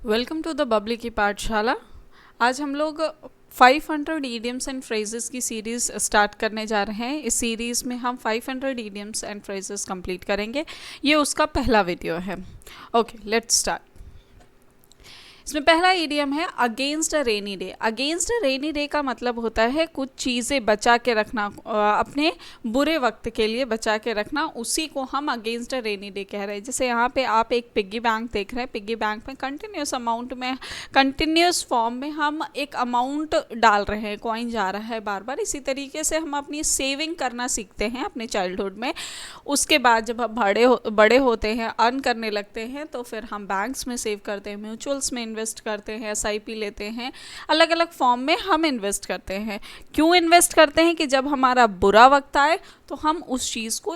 Welcome to the Babli की पाठशाला। आज हम लोग 500 ईडियम्स एंड फ्रेजेस की सीरीज़ स्टार्ट करने जा रहे हैं। इस सीरीज़ में हम 500 ईडियम्स एंड फ्रेजेस कंप्लीट करेंगे। ये उसका पहला वीडियो है। Okay, let's start. इसमें पहला इडियम है against a rainy day. Against a rainy day का मतलब होता है कुछ चीज़ें बचा के रखना, अपने बुरे वक्त के लिए बचा के रखना, उसी को हम अगेंस्ट अ रेनी डे कह रहे हैं। जैसे यहाँ पे आप एक पिग्गी बैंक देख रहे हैं। पिग्गी बैंक में कंटिन्यूस अमाउंट में, कंटिन्यूस फॉर्म में हम एक अमाउंट डाल रहे हैं, कॉइन जा रहा है बार बार। इसी तरीके से हम अपनी सेविंग करना सीखते हैं अपने चाइल्डहुड में। उसके बाद जब हम बड़े होते हैं, अर्न करने लगते हैं, तो फिर हम बैंक्स में सेव करते हैं, म्यूचुअल्स में इन्वेस्ट करते हैं, एसआईपी लेते हैं, अलग अलग फॉर्म में हम इन्वेस्ट करते हैं। क्यों इन्वेस्ट करते हैं? कि जब हमारा बुरा वक्त आए तो हम उस चीज़ को,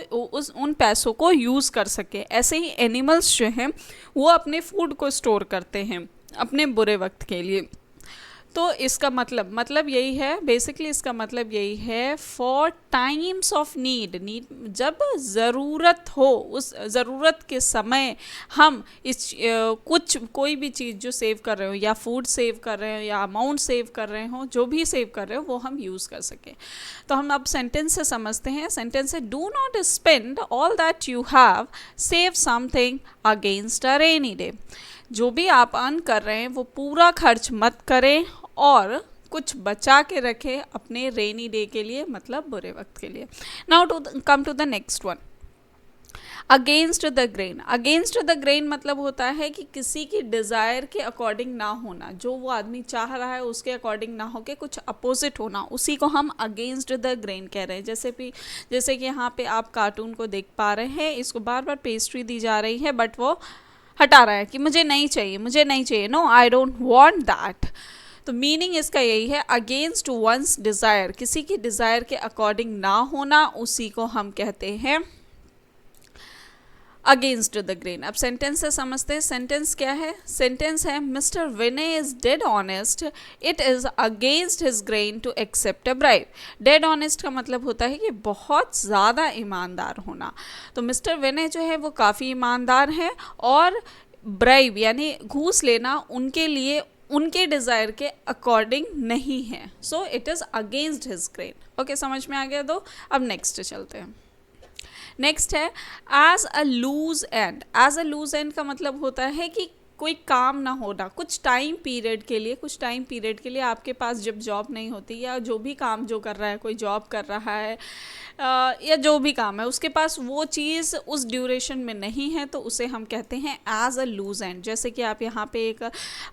उन पैसों को यूज़ कर सकें। ऐसे ही एनिमल्स जो हैं वो अपने फूड को स्टोर करते हैं अपने बुरे वक्त के लिए। तो इसका मतलब यही है, बेसिकली इसका मतलब यही है, फॉर टाइम्स ऑफ नीड, जब ज़रूरत हो, उस ज़रूरत के समय हम कोई भी चीज़ जो सेव कर रहे हो, या फूड सेव कर रहे हो, या अमाउंट सेव कर रहे हो, जो भी सेव कर रहे हो वो हम यूज़ कर सकें। तो हम अब सेंटेंस से समझते हैं। सेंटेंस है, do not spend all that you have, save something against a rainy day. जो भी आप अर्न कर रहे हैं वो पूरा खर्च मत करें और कुछ बचा के रखें अपने रेनी डे के लिए, मतलब बुरे वक्त के लिए। Now to come to the next one, against the grain. Against the grain मतलब होता है कि किसी की डिज़ायर के अकॉर्डिंग ना होना, जो वो आदमी चाह रहा है उसके अकॉर्डिंग ना होके कुछ अपोजिट होना, उसी को हम अगेंस्ट द ग्रेन कह रहे हैं। जैसे कि यहाँ पे आप कार्टून को देख पा रहे हैं, इसको बार बार पेस्ट्री दी जा रही है बट वो हटा रहा है कि मुझे नहीं चाहिए, मुझे नहीं चाहिए, no I don't want that. तो मीनिंग इसका यही है, अगेंस्ट वंस डिज़ायर, किसी की डिज़ायर के अकॉर्डिंग ना होना, उसी को हम कहते हैं अगेंस्ट द ग्रेन। अब सेंटेंस से समझते हैं। सेंटेंस क्या है? सेंटेंस है, mister Vinay is dead honest, it is against his grain to accept a bribe. Dead honest का मतलब होता है कि बहुत ज़्यादा ईमानदार होना। तो मिस्टर विनय जो है वो काफ़ी ईमानदार हैं, और ब्राइब यानी घूस लेना उनके लिए, उनके डिज़ायर के अकॉर्डिंग नहीं है। So it is against his grain. Okay, समझ में आ गया? दो। अब नेक्स्ट चलते हैं। नेक्स्ट है as a loose end. As a loose end का मतलब होता है कि कोई काम ना होना, कुछ टाइम पीरियड के लिए आपके पास जब जॉब नहीं होती, या जो भी काम जो कर रहा है, कोई जॉब कर रहा है या जो भी काम है उसके पास वो चीज़ उस ड्यूरेशन में नहीं है, तो उसे हम कहते हैं एज अ लूज एंड। जैसे कि आप यहाँ पे एक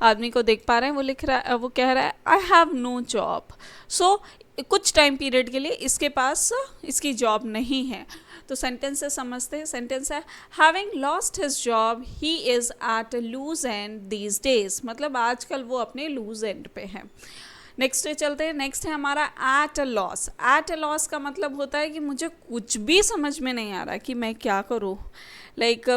आदमी को देख पा रहे हैं, वो कह रहा है आई हैव नो जॉब। सो कुछ टाइम पीरियड के लिए इसके पास इसकी जॉब नहीं है। तो सेंटेंस से समझते हैं। सेंटेंस है, having lost his job he is at loose end these days. मतलब आजकल वो अपने लूज एंड पे है। नेक्स्ट चलते हैं। नेक्स्ट है हमारा at a loss. At a loss का मतलब होता है कि मुझे कुछ भी समझ में नहीं आ रहा कि मैं क्या करूँ। लाइक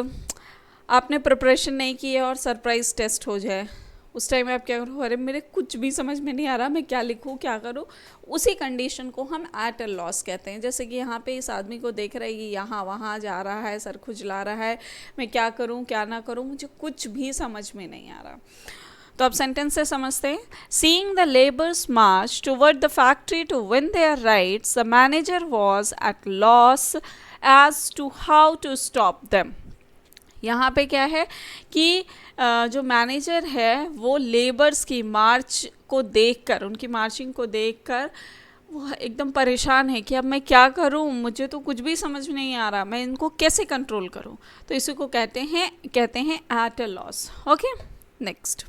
आपने प्रिपरेशन नहीं की है और सरप्राइज टेस्ट हो जाए, उस टाइम में आप क्या करो? अरे मेरे कुछ भी समझ में नहीं आ रहा, मैं क्या लिखूँ, क्या करूँ। उसी कंडीशन को हम एट अ लॉस कहते हैं। जैसे कि यहाँ पे इस आदमी को देख रहे हैं कि यहाँ वहाँ जा रहा है, सर खुजला रहा है, मैं क्या करूँ क्या ना करूँ, मुझे कुछ भी समझ में नहीं आ रहा। तो अब सेंटेंस से समझते हैं। Seeing the labours march toward the factory to win their rights, the manager was at loss as to how to stop them. यहाँ पे क्या है कि जो मैनेजर है वो लेबर्स की मार्च को देखकर, उनकी मार्चिंग को देखकर वो एकदम परेशान है कि अब मैं क्या करूँ, मुझे तो कुछ भी समझ में नहीं आ रहा, मैं इनको कैसे कंट्रोल करूँ। तो इसी को कहते हैं at a loss. Okay, next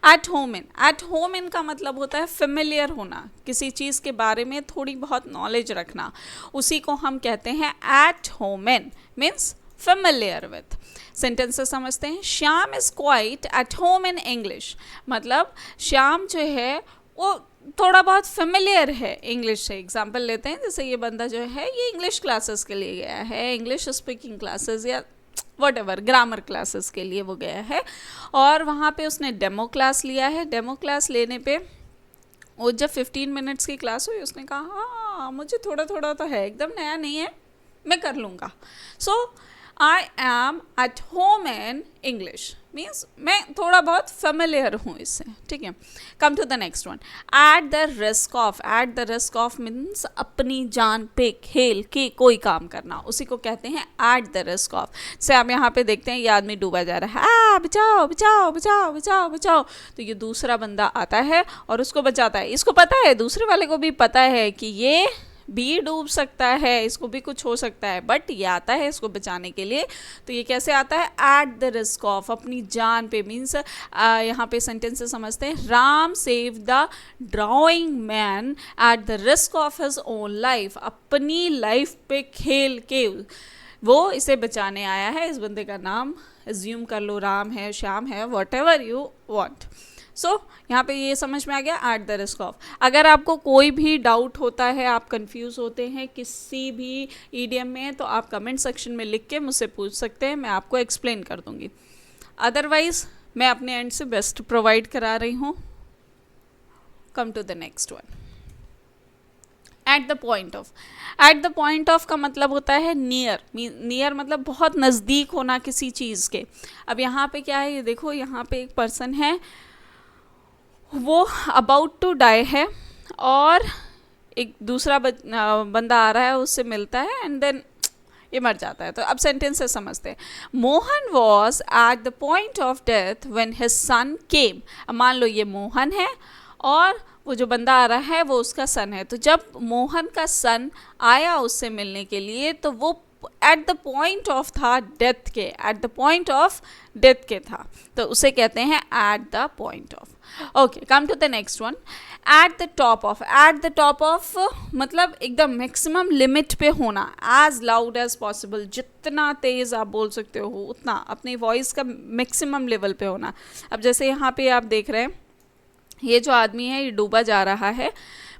at home in. At home in का मतलब होता है फेमिलियर होना, किसी चीज़ के बारे में थोड़ी बहुत नॉलेज रखना, उसी को हम कहते हैं at home in, means familiar with. Sentence से समझते हैं। Shyam is quite at home in English. मतलब श्याम जो है वो थोड़ा बहुत फेमिलियर है इंग्लिश से। एग्जाम्पल लेते हैं, जैसे ये बंदा जो है ये इंग्लिश क्लासेस के लिए गया है, इंग्लिश स्पीकिंग क्लासेस या वॉटेवर ग्रामर क्लासेस के लिए वो गया है, और वहाँ पे उसने डेमो क्लास लिया है। डेमो क्लास लेने पे वो जब 15 मिनट्स की क्लास हुई, उसने कहा हाँ मुझे थोड़ा थोड़ा तो है, एकदम नया नहीं है, मैं कर लूँगा। So I am at home in English means मैं थोड़ा बहुत फेमिलियर हूँ इससे, ठीक है। Come to the next one, at the risk of, at the risk of means अपनी जान पे खेल के कोई काम करना, उसी को कहते हैं एट द रिस्क ऑफ। से हम यहाँ पे देखते हैं ये आदमी डूबा जा रहा है, बचाओ बचाओ बचाओ बचाओ बचाओ, तो ये दूसरा बंदा आता है और उसको बचाता है। इसको पता है, दूसरे वाले को भी पता है कि ये भी डूब सकता है, इसको भी कुछ हो सकता है, बट ये आता है इसको बचाने के लिए। तो ये कैसे आता है, एट द रिस्क ऑफ, अपनी जान पे, मीन्स यहाँ पे सेंटेंस से समझते हैं, Ram save the drawing man eight the risk of his own life, अपनी लाइफ पे खेल के वो इसे बचाने आया है। इस बंदे का नाम एज्यूम कर लो, राम है, श्याम है, वॉट एवर यू वॉन्ट। सो यहाँ पे ये समझ में आ गया, एट द रिस्क ऑफ। अगर आपको कोई भी डाउट होता है, आप कंफ्यूज होते हैं किसी भी ईडियम में, तो आप कमेंट सेक्शन में लिख के मुझसे पूछ सकते हैं, मैं आपको एक्सप्लेन कर दूँगी। अदरवाइज मैं अपने एंड से बेस्ट प्रोवाइड करा रही हूँ। Come to the next one, at the point of. At the point of का मतलब होता है नियर, नियर मतलब बहुत नज़दीक होना किसी चीज़ के। अब यहाँ पे क्या है, ये देखो, यहाँ पे एक पर्सन है, वो अबाउट टू डाई है, और एक दूसरा बंदा आ रहा है, उससे मिलता है, एंड देन ये मर जाता है। तो अब सेंटेंस से समझते हैं, Mohan was at the point of death when his son came. अब मान लो ये मोहन है और वो जो बंदा आ रहा है वो उसका सन है। तो जब मोहन का सन आया उससे मिलने के लिए, तो वो एट द पॉइंट ऑफ था डेथ के, at the point of death के था, तो उसे कहते हैं at the point of. Okay, come to the next one, at the top of. At the top of मतलब एकदम मैक्सिमम लिमिट पे होना, एज लाउड एज पॉसिबल, जितना तेज़ आप बोल सकते हो उतना, अपनी वॉइस का मैक्सिमम लेवल पे होना। अब जैसे यहाँ पे आप देख रहे हैं, ये जो आदमी है ये डूबा जा रहा है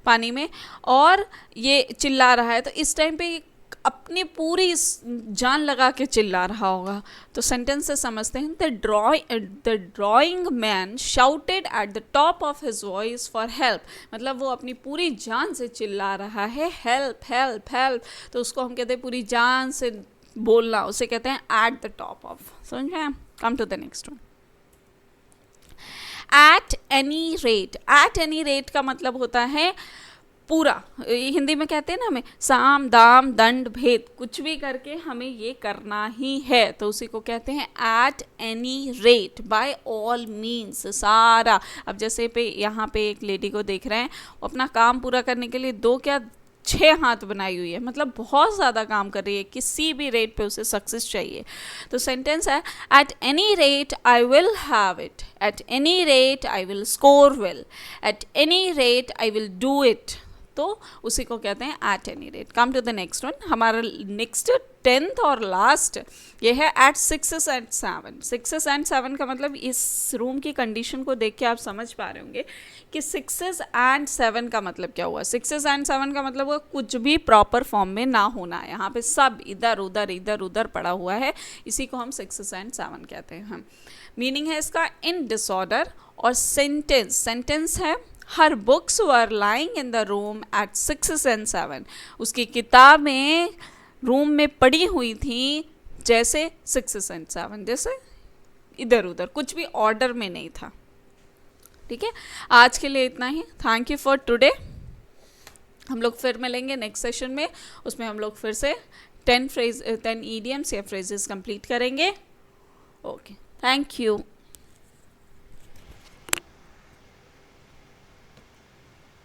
पानी में और ये चिल्ला रहा है, तो इस टाइम पे अपनी पूरी जान लगा के चिल्ला रहा होगा। तो सेंटेंस से समझते हैं, the drawing man shouted at the top of his voice for help, मतलब वो अपनी पूरी जान से चिल्ला रहा है, हेल्प हेल्प हेल्प। तो उसको हम कहते हैं पूरी जान से बोलना, उसे कहते हैं एट द टॉप ऑफ। समझ में? Come to the next one, at any rate. At any rate का मतलब होता है पूरा, हिंदी में कहते हैं ना हमें, साम दाम दंड भेद, कुछ भी करके हमें ये करना ही है, तो उसी को कहते हैं at any rate, by all means, सारा। अब जैसे पे यहाँ पे एक लेडी को देख रहे हैं, वो अपना काम पूरा करने के लिए 2 क्या 6 हाथ बनाई हुई है, मतलब बहुत ज़्यादा काम कर रही है, किसी भी रेट पे उसे सक्सेस चाहिए। तो सेंटेंस है, at any rate I will have it, at any rate I will score well, at any rate I will do it, तो उसी को कहते हैं at any rate. Come to the next one, हमारा next 10th और last ये है eight 6 and 7। 6 and 7 का मतलब, इस रूम की कंडीशन को देख के आप समझ पा रहे होंगे कि 6 एंड 7 का मतलब क्या हुआ। 6 एंड 7 का मतलब हुआ कुछ भी प्रॉपर फॉर्म में ना होना, यहाँ पे सब इधर उधर पड़ा हुआ है, इसी को हम 6 एंड 7 कहते हैं हम। मीनिंग है इसका इन डिसऑर्डर, और सेंटेंस है, her books were lying in the room at 6 and 7। उसकी किताबें रूम में पड़ी हुई थी जैसे 6 एंड 7, जैसे इधर उधर, कुछ भी ऑर्डर में नहीं था। ठीक है, आज के लिए इतना ही। Thank you for today. हम लोग फिर मिलेंगे नेक्स्ट सेशन में, उसमें हम लोग फिर से 10 ईडियम्स या फ्रेजेस कंप्लीट करेंगे। Okay, thank you.